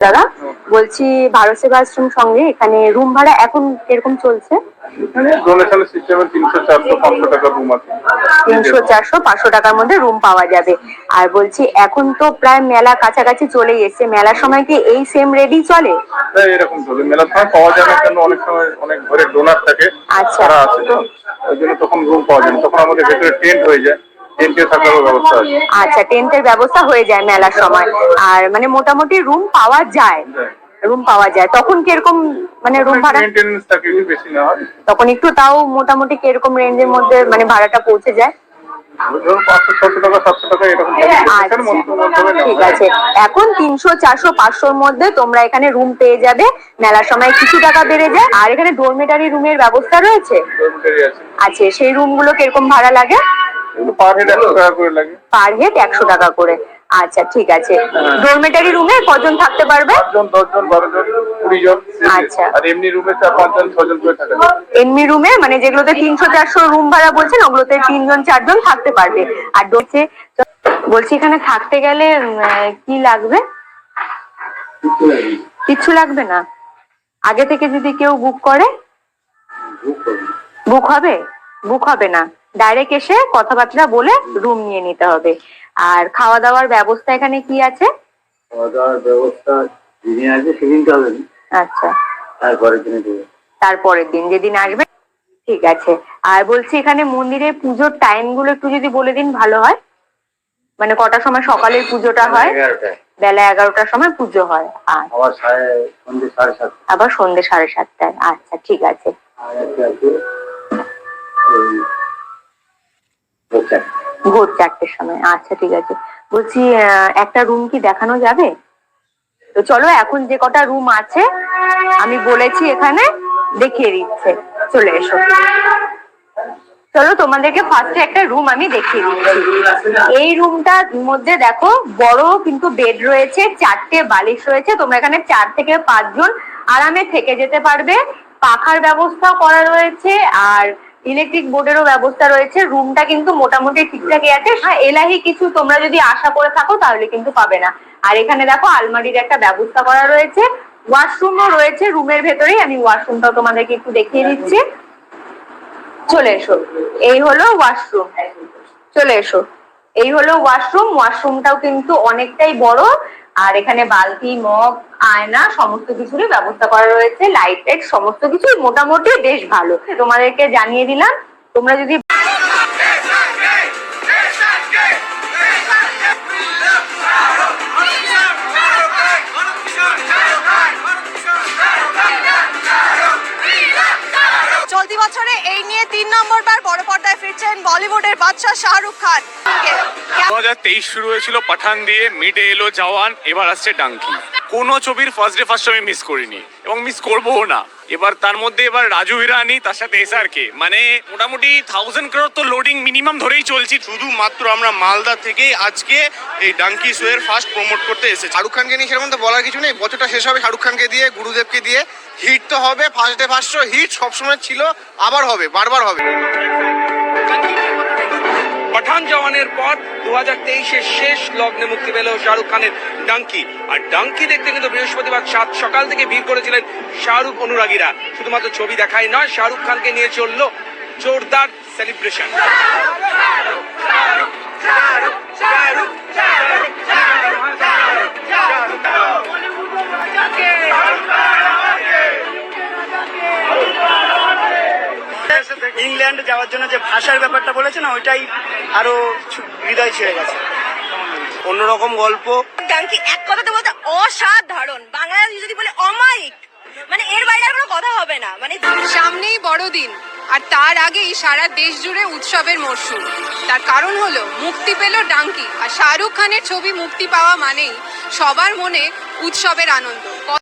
দাদা বলছি ভারত সেবাশ্রম সঙ্গে এখানে রুম ভাড়া এখন কিরকম চলছে? ডোনেশন সিস্টেমে 300 400 500 টাকা রুম আছে। 300 400 500 টাকার মধ্যে রুম পাওয়া যাবে। আর বলছি এখন তো প্রায় মেলা কাছাকাছি চলে এসেছে, মেলার সময় কি এই সেম রেডি চলে? এরকম চলে, মেলার সময় পাওয়া যায় না, কারণ অনেক সময় অনেক ঘরে ডোনার থাকে, আচ্ছা তারা আসে, তো ওই জন্য তখন রুম পাওয়া যায় না, তখন আমাদের ভেতরে টেন্ট হয়ে যায়, টেন্টে থাকার ব্যবস্থা আছে। আচ্ছা, টেন্টের ব্যবস্থা হয়ে যায় মেলার সময়, আর মানে মোটামুটি রুম পাওয়া যায়, রুম পাওয়া যায়। তখন কিরকম মানে রুম ভাড়া? মেইনটেনেন্স থাকে, বেশি না হয় তখন একটু তাও মোটামুটি কিরকম রেঞ্জের মধ্যে মানে ভাড়াটা পৌঁছে যায়? ধরুন 500 600 টাকা 700 টাকা এরকম। ঠিক আছে, এখন 300 400 500-র মধ্যে তোমরা এখানে রুম পেয়ে যাবে। মেলার সময় কিছু টাকা বেড়ে যায়। আর এখানে ডরমেটারি রুমের ব্যবস্থা রয়েছে। আছে, সেই রুমগুলো কিরকম ভাড়া লাগে? পার হেড 100 টাকা করে লাগে। পার হেড 100 টাকা করে। আচ্ছা ঠিক আছে। ডরমেটারি রুমে কজন থাকতে পারবে? 8 জন 10 জন 12 জন 20 জন। আচ্ছা, আর এমনি রুমে 4 5 জন 6 জন করে থাকে। এমনি রুমে মানে যেগুলোতে 300 400 রুম ভাড়া বলছেন ওগুলোতে 3 জন 4 জন থাকতে পারবে। আর বলছি এখানে থাকতে গেলে কি লাগবে? কিচ্ছু লাগবে না? আগে থেকে যদি কেউ বুক করে? বুক হবে? বুক হবে না, ডাইরেক্ট এসে কথাবার্তা বলে রুম নিয়ে নিতে হবে। আর খাওয়া দাওয়ার ব্যবস্থা এখানে কি আছে? খাওয়া দাওয়ার ব্যবস্থা দিনে আছে, সেদিনটা হবে না। আচ্ছা, তারপরের দিনে দেবে। তারপরের দিন যেদিন আসবে। ঠিক আছে। আর বলছি এখানে মন্দিরে পুজোর টাইম গুলো একটু যদি বলে দিন ভালো হয়। মানে কটার সময় সকালের পুজোটা হয়? 11টায়। বেলা 11টার সময় পুজো হয়। আবার সন্ধ্যে 7:30। আবার সন্ধ্যে 7:30টায়। আচ্ছা ঠিক আছে। আর একটা আছে ওই ভোর 4টের সময়। আচ্ছা ঠিক আছে। বলছি একটা রুম কি দেখানো যাবে? তো চলো, এখন যে কটা রুম আছে আমি বলেছি এখানে দেখিয়ে দিচ্ছে, চলে এসো। চলো তোমাদেরকে ফার্স্টে একটা রুম আমি দেখিয়ে দিচ্ছি। এই রুমটার মধ্যে দেখো বড় কিন্তু বেড রয়েছে, 4টে বালিশ রয়েছে, তোমরা এখানে 4 থেকে 5 জন আরামে থেকে যেতে পারবে। পাখার ব্যবস্থা করা রয়েছে আর ইলেকট্রিক বোর্ডেরও ব্যবস্থা রয়েছে। রুমটা কিন্তু মোটামুটি ঠিকঠাকই আছে। এলাহি কিছু তোমরা যদি আশা করে থাকো তাহলে কিন্তু পাবে না। আর এখানে দেখো আলমারির একটা ব্যবস্থা করা রয়েছে, ওয়াশরুমও রয়েছে রুমের ভেতরেই। আমি ওয়াশরুমটাও তোমাদেরকে একটু দেখিয়ে দিচ্ছি, চলে এসো। এই হলো ওয়াশরুম, চলে এসো। এই হলো ওয়াশরুম। ওয়াশরুমটাও কিন্তু অনেকটাই বড়। আর এখানে বালতি মগ আয়না সমস্ত কিছুরই ব্যবস্থা করা রয়েছে, লাইট টাইট সমস্ত কিছুই মোটামুটি বেশ ভালো। তোমাদেরকে জানিয়ে দিলাম, তোমরা যদি চলতি বছরে এই নিয়ে 3 নম্বর বার বড় পর্দায় ফিরছেন বলিউডের বাদশা শাহরুখ খান। 2023 শুরু হয়েছিল পাঠান দিয়ে, মিডে এলো জওয়ান, এবার আসছে ডাঙ্কি। কোনো ছবির ফার্স্ট ডে ফার্স্ট আমি মিস করিনি এবং মিস করবোও না। এবার তার মধ্যে এবার রাজু হিরানি, তার সাথে এসআরকে, মানে মোটামুটি 1000 crore তো লোডিং মিনিমাম ধরেই চলছি। শুধুমাত্র আমরা মালদা থেকে আজকে এই ডাঙ্কি শো এর ফার্স্ট প্রমোট করতে এসেছি। শাহরুখ খানকে নিয়ে সেরকম তো বলার কিছু নেই, বছরটা শেষ হবে শাহরুখ খানকে দিয়ে, গুরুদেবকে দিয়ে। হিট তো হবে, first day first show hit সবসময় ছিল, আবার হবে, বারবার হবে। পাঠান জওয়ানের পর 2023-এর শেষ লগ্নে মুক্তি পেল শাহরুখ খানের ডাঙ্কি। আর ডাঙ্কি দেখতে কিন্তু বৃহস্পতিবার 7 সকাল থেকে ভিড় করেছিলেন শাহরুখ অনুরাগীরা। শুধুমাত্র ছবি দেখাই নয়, শাহরুখ খানকে নিয়ে চললো জোরদার সেলিব্রেশন। ইংল্যান্ড যাওয়ার জন্য যে ভাষার ব্যাপারটা বলেছে না, ওইটাই আরো হৃদয় ছেড়ে গেছে। অন্যরকম গল্প। ডাঙ্কি এক কথাতে বলতে অসাধারণ। বাংলায় যদি বলে অমায়িক, মানে এর বাইরে আর কোনো কথা হবে না। মানে সামনেই বড়দিন, আর তার আগেই সারা দেশ জুড়ে উৎসবের মরশুম। তার কারণ হলো মুক্তি পেল ডাঙ্কি। আর শাহরুখ খানের ছবি মুক্তি পাওয়া মানেই সবার মনে উৎসবের আনন্দ।